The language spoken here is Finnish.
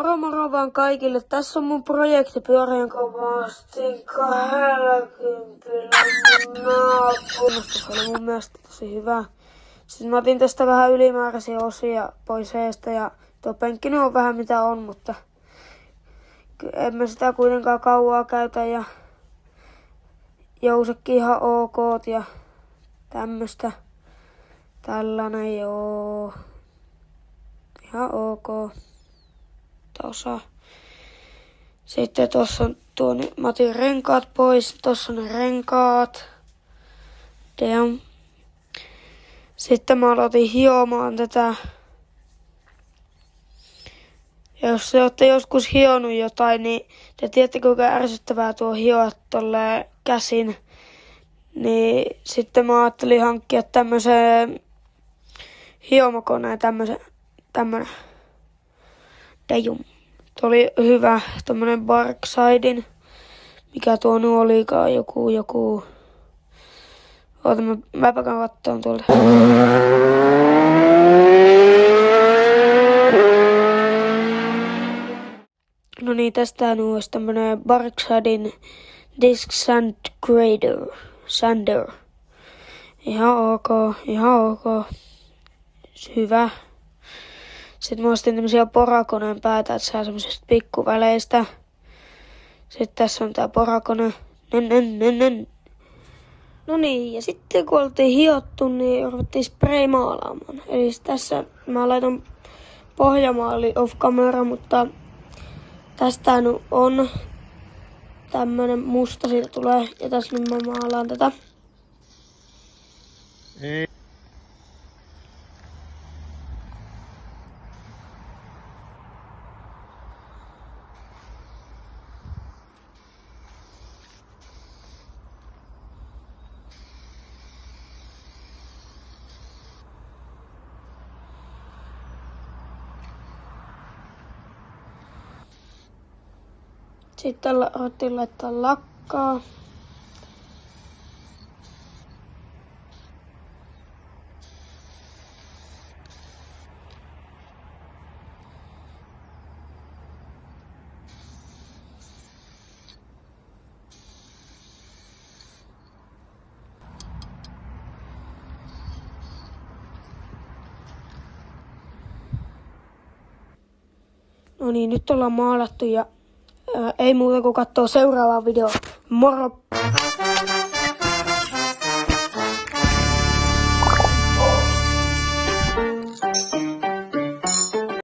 Moro moro vaan kaikille. Tässä on mun projektipyörä, jonka mä ostin 20 mun naapurista. Se oli mun mielestä tosi hyvä. Siis mä otin tästä vähän ylimääräisiä osia pois heistä ja tuo penkki on vähän mitä on, mutta en mä sitä kuitenkaan kauaa käytä ja jousekin ihan ok ja tämmöstä. Tällainen joo. Ihan ok. Tossa. Sitten tossa on mä otin renkaat pois. Tossa on ne renkaat. Damn. Sitten mä aloitin hiomaan tätä. Ja jos te olette joskus hionut jotain, niin te tiedätte kuinka ärsyttävää tuo hioa tolleen käsin. Niin sitten mä ajattelin hankkia tämmösen hiomakoneen, tämmönen. Dajum. Tuo oli hyvä, tämmönen Barksidein. Mikä tuo nyt olikaan, joku. Oota, mäpä katsoin tuolta. No niin, tästä nyt olisi tämmönen Barksidein Disc Sander. Ihan ok. Hyvä. Sitten mä ostin tämmösiä porakoneen päätä, että saa semmosesta pikkuväleistä. Sitten tässä on tää porakone. No niin, ja sitten kun oltiin hiottu, niin ruvettiin spraymaalaamaan. Eli tässä mä laitan pohjamaali off camera, mutta tästä nyt on tämmönen musta siitä tulee. Ja tässä nyt mä maalaan tätä. Ei. Sitten ruvettiin laittaa lakkaa. No niin, nyt ollaan maalattu ja ei muuta kuin katsoo seuraavaa videoa. Moro!